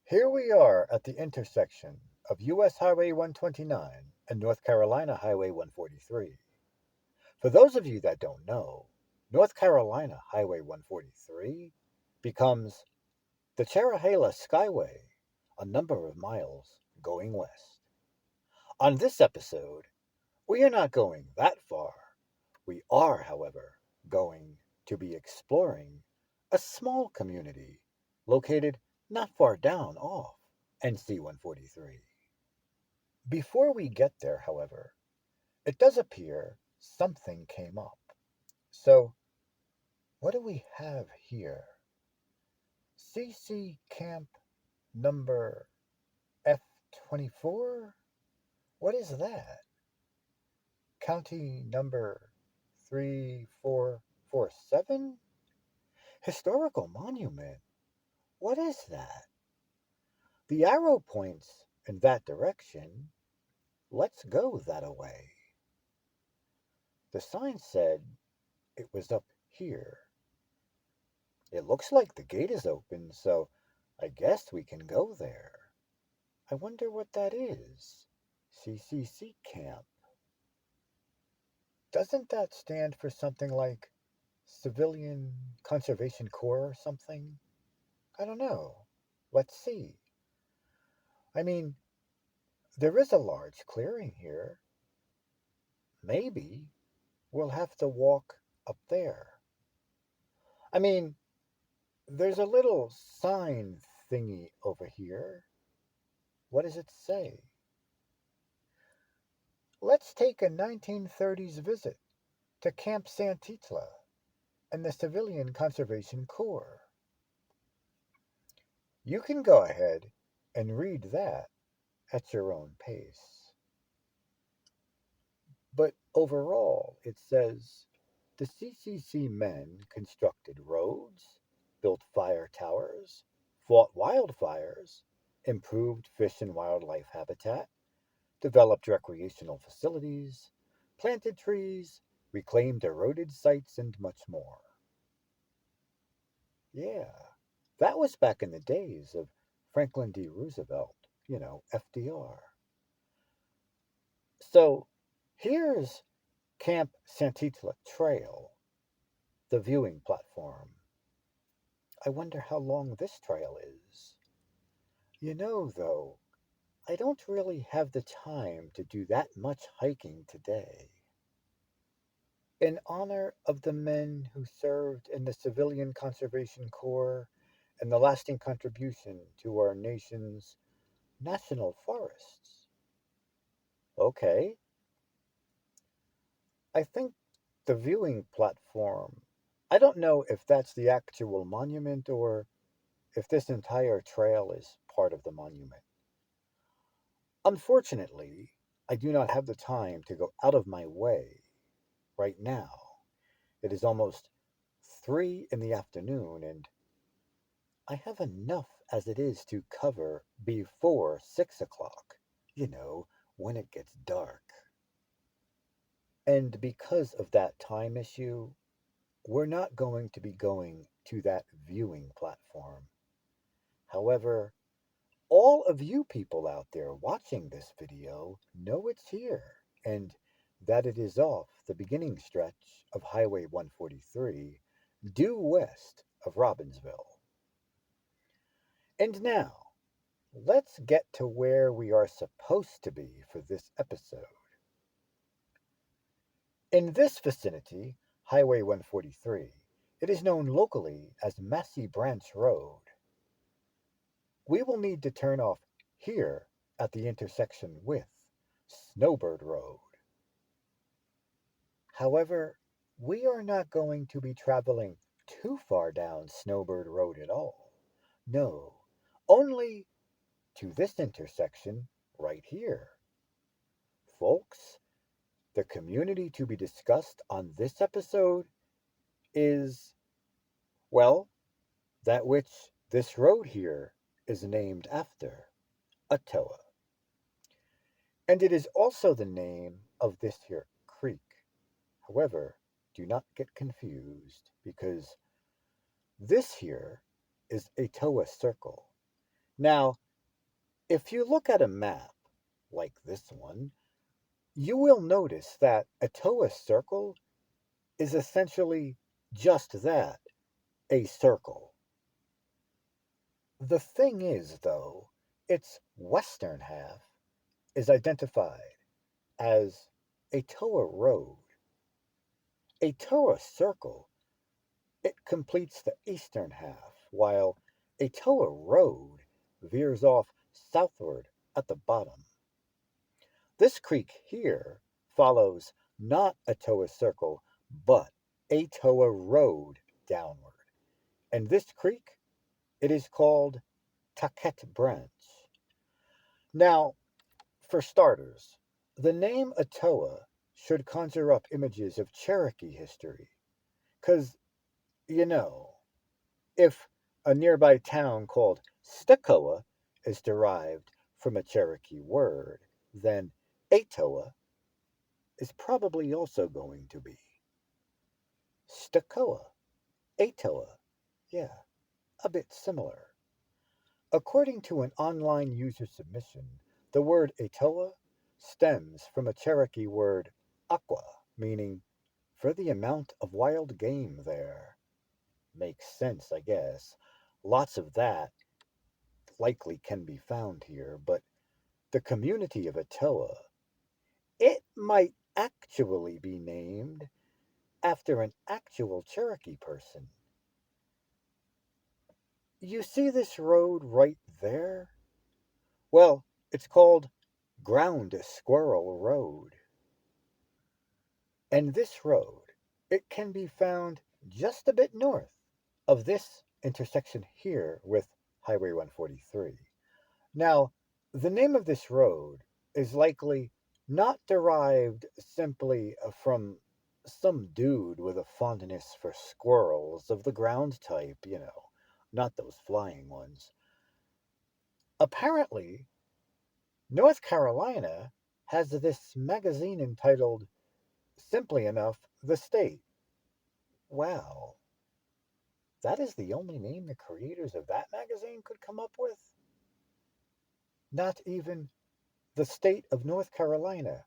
Here we are at the intersection of US Highway 129 and North Carolina Highway 143. For those of you that don't know, North Carolina Highway 143 becomes the Cherahela Skyway, a number of miles going west. On this episode, we are not going that far. We are, however, going to be exploring a small community located not far down off NC 143. Before we get there, however, it does appear something came up. So, what do we have here? CC Camp number F24? What is that? County number 3447? Historical monument? What is that? The arrow points in that direction. Let's go that way. The sign said it was up here. It looks like the gate is open, so I guess we can go there. I wonder what that is. CCC Camp. Doesn't that stand for something like Civilian Conservation Corps or something? I don't know. Let's see. I mean, there is a large clearing here. Maybe we'll have to walk up there. I mean, there's a little sign thingy over here. What does it say? Let's take a 1930s visit to Camp Santitla and the Civilian Conservation Corps. You can go ahead and read that at your own pace. But overall, it says the CCC men constructed roads, built fire towers, fought wildfires, improved fish and wildlife habitat, developed recreational facilities, planted trees, reclaimed eroded sites, and much more. Yeah, that was back in the days of Franklin D. Roosevelt, FDR. So here's Camp Santitla Trail, the viewing platform. I wonder how long this trail is. Though, I don't really have the time to do that much hiking today. In honor of the men who served in the Civilian Conservation Corps and the lasting contribution to our nation's national forests. Okay, I think the viewing platform, I don't know if that's the actual monument or if this entire trail is part of the monument. Unfortunately, I do not have the time to go out of my way right now. It is almost 3 in the afternoon, and I have enough as it is to cover before 6 o'clock, you know, when it gets dark. And because of that time issue, we're not going to be going to that viewing platform. However, all of you people out there watching this video know it's here and that it is off the beginning stretch of Highway 143 due west of Robbinsville. And now, let's get to where we are supposed to be for this episode. In this vicinity, Highway 143, it is known locally as Massey Branch Road. We will need to turn off here at the intersection with Snowbird Road. However, we are not going to be traveling too far down Snowbird Road at all. No, only to this intersection right here. Folks, the community to be discussed on this episode is, well, that which this road here is named after, Atoah. And it is also the name of this here creek. However, do not get confused because this here is Atoah Circle, Now, if you look at a map like this one, you will notice that Atoah Circle is essentially just that, a circle. The thing is, though, its western half is identified as Atoah Road. Atoah Circle, it completes the eastern half, while Atoah Road veers off southward at the bottom. This creek here follows not Atoa Circle, but Atoa Road downward. And this creek, it is called Taquet Branch. Now, for starters, the name Atoa should conjure up images of Cherokee history. Because, you know, if a nearby town called Stuccoa is derived from a Cherokee word, then Atoa is probably also going to be. Stuccoa, Atoa, yeah, a bit similar. According to an online user submission, the word Atoa stems from a Cherokee word aqua, meaning for the amount of wild game there. Makes sense, I guess. Lots of that likely can be found here, but the community of Atoa, it might actually be named after an actual Cherokee person. You see this road right there? Well, it's called Ground Squirrel Road. And this road, it can be found just a bit north of this intersection here with Highway 143. Now, the name of this road is likely not derived simply from some dude with a fondness for squirrels of the ground type, not those flying ones. Apparently, North Carolina has this magazine entitled, simply enough, The State. Wow, that is the only name the creators of that magazine could come up with? Not even the state of North Carolina,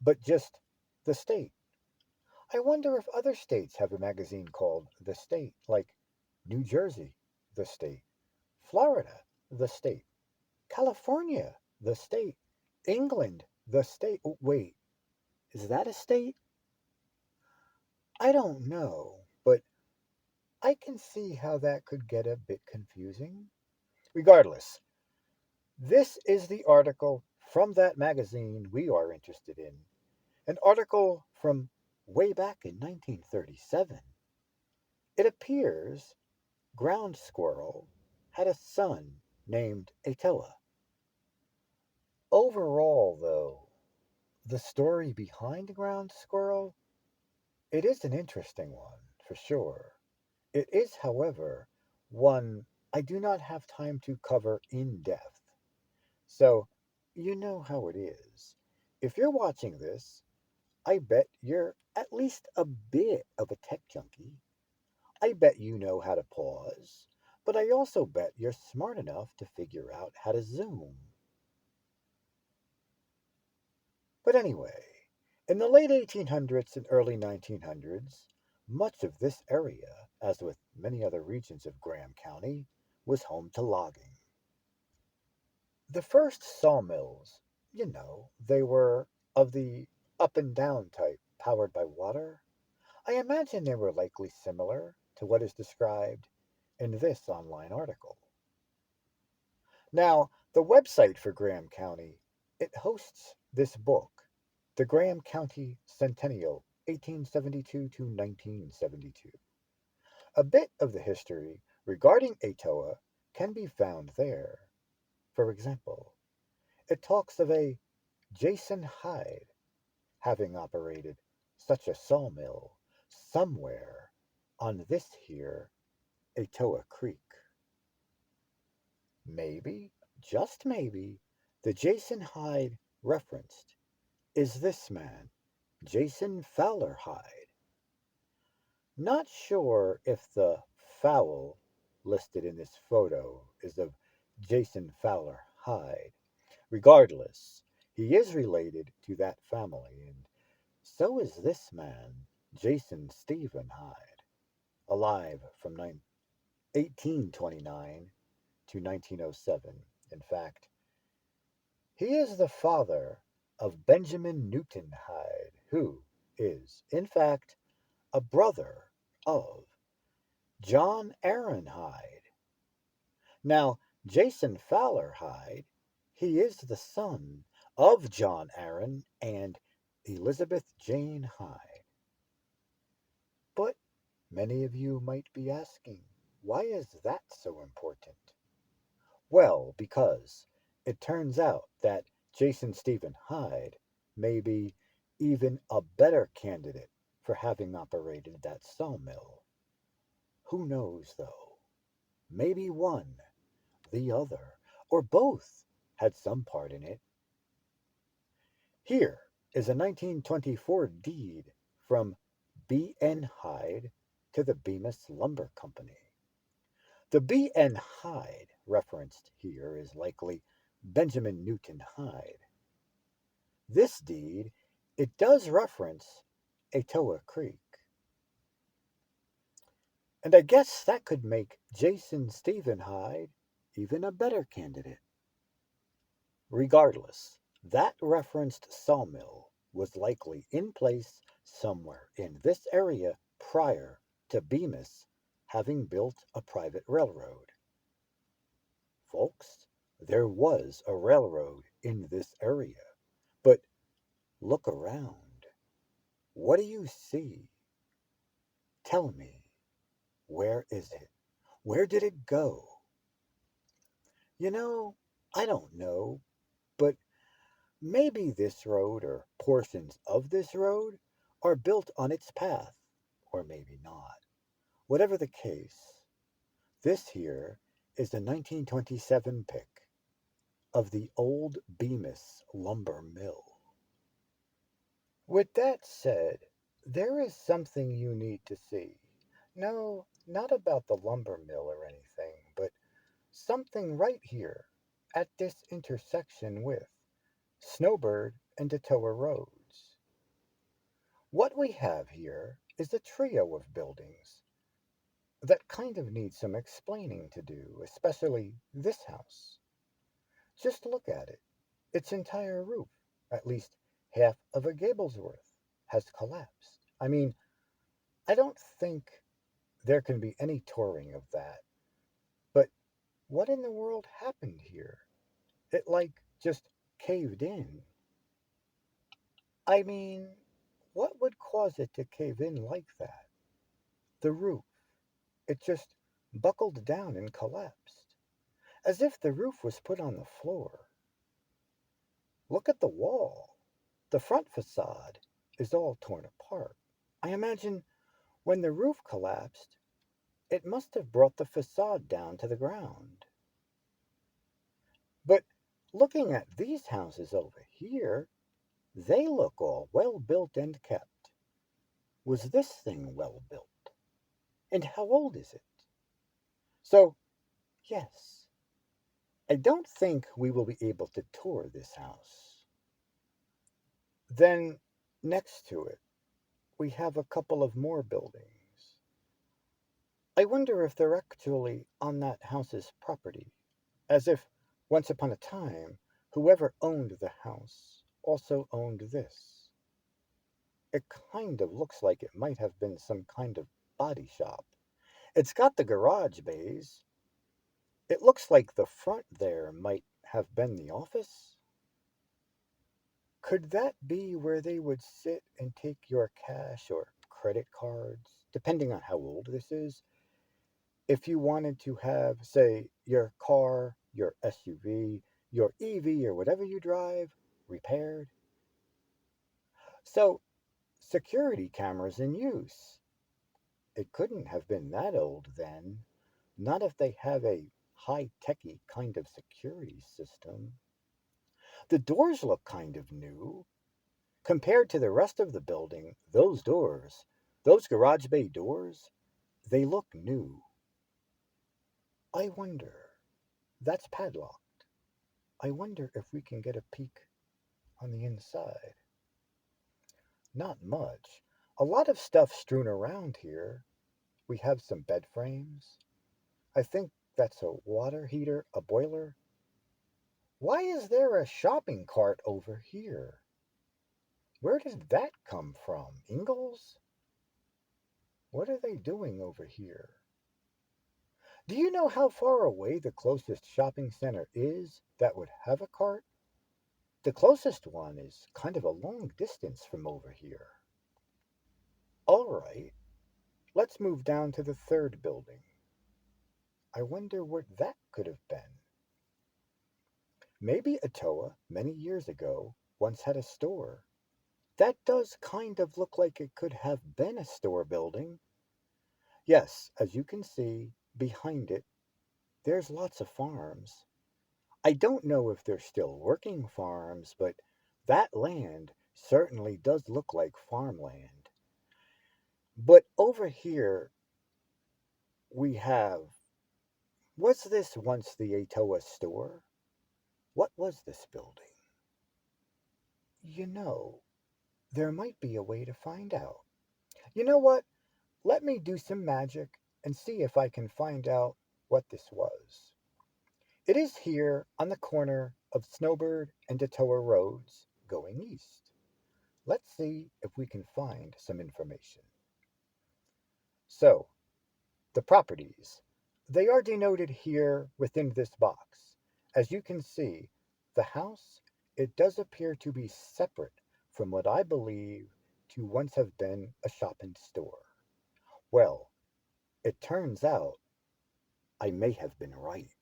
but just The State. I wonder if other states have a magazine called The State, like New Jersey, The State, Florida, The State, California, The State, England, The State. Oh, wait, is that a state? I don't know, but I can see how that could get a bit confusing. Regardless, this is the article from that magazine we are interested in. An article from way back in 1937. It appears Ground Squirrel had a son named Atoa. Overall, though, the story behind Ground Squirrel, it is an interesting one, for sure. It is, however, one I do not have time to cover in depth. So, you know how it is. If you're watching this, I bet you're at least a bit of a tech junkie. I bet you know how to pause, but I also bet you're smart enough to figure out how to zoom. But anyway, in the late 1800s and early 1900s, much of this area, as with many other regions of Graham County, was home to logging. The first sawmills, they were of the up and down type, powered by water. I imagine they were likely similar to what is described in this online article. Now, the website for Graham County, it hosts this book, The Graham County Centennial, 1872 to 1972. A bit of the history regarding Atoa can be found there. For example, it talks of a Jason Hyde having operated such a sawmill somewhere on this here Atoa Creek. Maybe, just maybe, the Jason Hyde referenced is this man, Jason Fowler Hyde. Not sure if the fowl listed in this photo is of Jason Fowler Hyde. Regardless, he is related to that family, and so is this man, Jason Stephen Hyde, alive from 1829 to 1907. In fact, he is the father of Benjamin Newton Hyde, who is, in fact, a brother of John Aaron Hyde. Now, Jason Fowler Hyde, he is the son of John Aaron and Elizabeth Jane Hyde. But many of you might be asking, why is that so important? Well, because it turns out that Jason Stephen Hyde may be even a better candidate for having operated that sawmill. Who knows, though? Maybe one, the other, or both had some part in it. Here is a 1924 deed from B. N. Hyde to the Bemis Lumber Company. The B. N. Hyde referenced here is likely Benjamin Newton Hyde. This deed, it does reference Atoah Creek. And I guess that could make Jason Stephen Hyde even a better candidate. Regardless, that referenced sawmill was likely in place somewhere in this area prior to Bemis having built a private railroad. Folks, there was a railroad in this area, but look around. What do you see? Tell me, where is it? Where did it go? You know, I don't know, but maybe this road or portions of this road are built on its path, or maybe not. Whatever the case, this here is the 1927 pic of the old Bemis lumber mill. With that said, there is something you need to see. No, not about the lumber mill or anything, but something right here at this intersection with Snowbird and Atoah roads. What we have here is a trio of buildings that kind of need some explaining to do, especially this house. Just look at it. Its entire roof, at least half of a gable's worth, has collapsed. I mean, I don't think there can be any touring of that. But what in the world happened here? It like just caved in. I mean, what would cause it to cave in like that? The roof. It just buckled down and collapsed, as if the roof was put on the floor. Look at the wall. The front facade is all torn apart. I imagine when the roof collapsed, it must have brought the facade down to the ground. But looking at these houses over here, they look all well built and kept. Was this thing well built? And how old is it? So, yes, I don't think we will be able to tour this house. Then, next to it, we have a couple of more buildings. I wonder if they're actually on that house's property, as if once upon a time, whoever owned the house also owned this. It kind of looks like it might have been some kind of body shop. It's got the garage bays. It looks like the front there might have been the office. Could that be where they would sit and take your cash or credit cards, depending on how old this is? If you wanted to have, say, your car, your SUV, your EV, or whatever you drive repaired. So, security cameras in use. It couldn't have been that old then, not if they have a high techy kind of security system. The doors look kind of new. Compared to the rest of the building, those doors, those garage bay doors, they look new. I wonder. That's padlocked. I wonder if we can get a peek on the inside. Not much. A lot of stuff strewn around here. We have some bed frames. I think that's a water heater, a boiler. Why is there a shopping cart over here? Where did that come from? Ingalls? What are they doing over here? Do you know how far away the closest shopping center is that would have a cart? The closest one is kind of a long distance from over here. All right, let's move down to the third building. I wonder what that could have been. Maybe Atoah, many years ago, once had a store. That does kind of look like it could have been a store building. Yes, as you can see, behind it, there's lots of farms. I don't know if they're still working farms, but that land certainly does look like farmland. But over here, we have. Was this once the Atoa store? What was this building? You know, there might be a way to find out. You know what? Let me do some magic and see if I can find out what this was. It is here on the corner of Snowbird and Atoa Roads, going east. Let's see if we can find some information. So, the properties. They are denoted here within this box. As you can see, the house, it does appear to be separate from what I believe to once have been a shop and store. Well, it turns out I may have been right.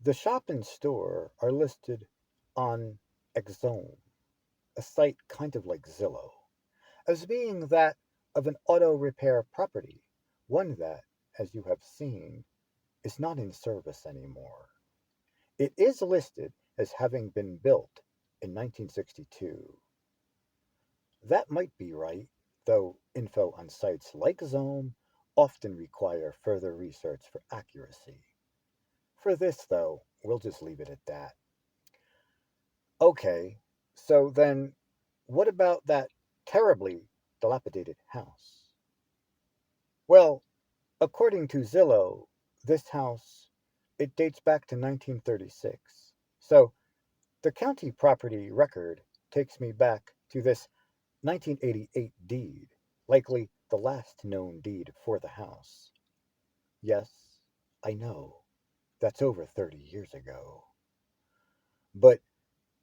The shop and store are listed on Exome, a site kind of like Zillow, as being that of an auto repair property, one that, as you have seen, is not in service anymore. It is listed as having been built in 1962. That might be right, though info on sites like Zome often require further research for accuracy. For this, though, we'll just leave it at that. Okay, so then what about that terribly dilapidated house? Well, according to Zillow, this house it dates back to 1936. So the county property record takes me back to this 1988 deed, likely the last known deed for the house. Yes, I know, that's over 30 years ago. But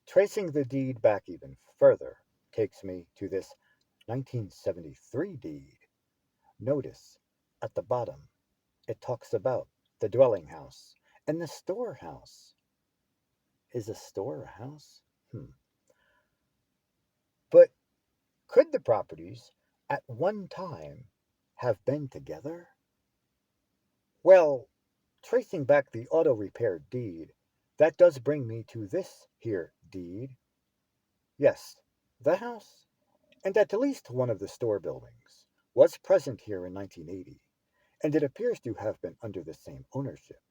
tracing the deed back even further takes me to this 1973 deed. Notice at the bottom it talks about the dwelling house and the storehouse. Is a store a house? But could the properties at one time have been together? Well, tracing back the auto repair deed, that does bring me to this here deed. Yes, the house, and at least one of the store buildings, was present here in 1980, and it appears to have been under the same ownership.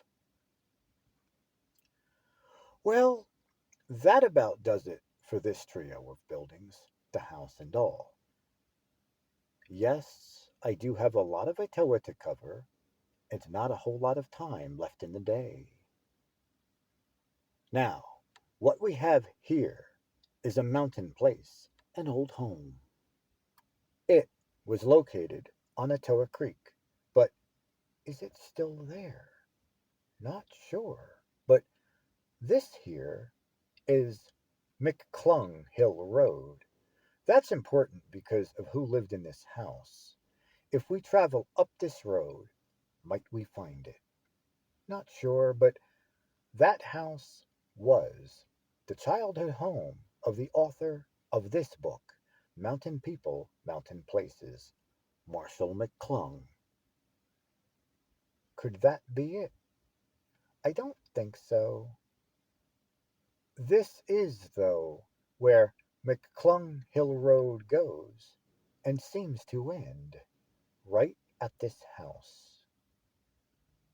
Well, that about does it for this trio of buildings, the house and all. Yes, I do have a lot of Atoa to cover, and not a whole lot of time left in the day. Now, what we have here is a mountain place, an old home. It was located on Atoa Creek, but is it still there? Not sure. But this here is McClung Hill Road. That's important because of who lived in this house. If we travel up this road, might we find it? Not sure, but that house was the childhood home of the author of this book, Mountain People, Mountain Places, Marshall McClung. Could that be it? I don't think so. This is, though, where McClung Hill Road goes and seems to end, right at this house.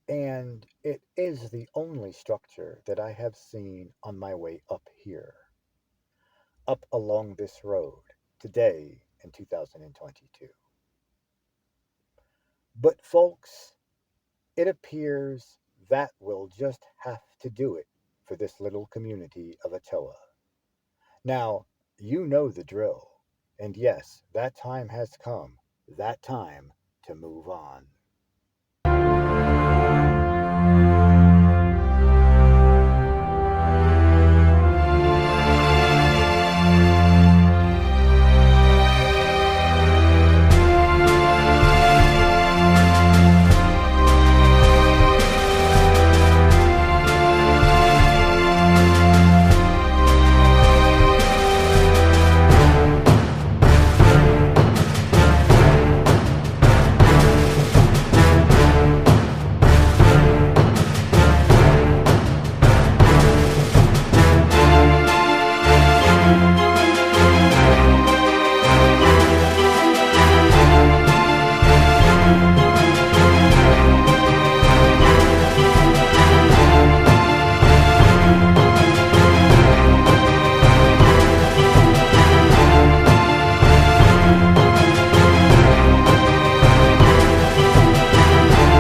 And it is the only structure that I have seen on my way up here, up along this road, today in 2022. But, folks, it appears that will just have to do it for this little community of Atoah. Now, you know the drill. And yes, that time has come. That time to move on.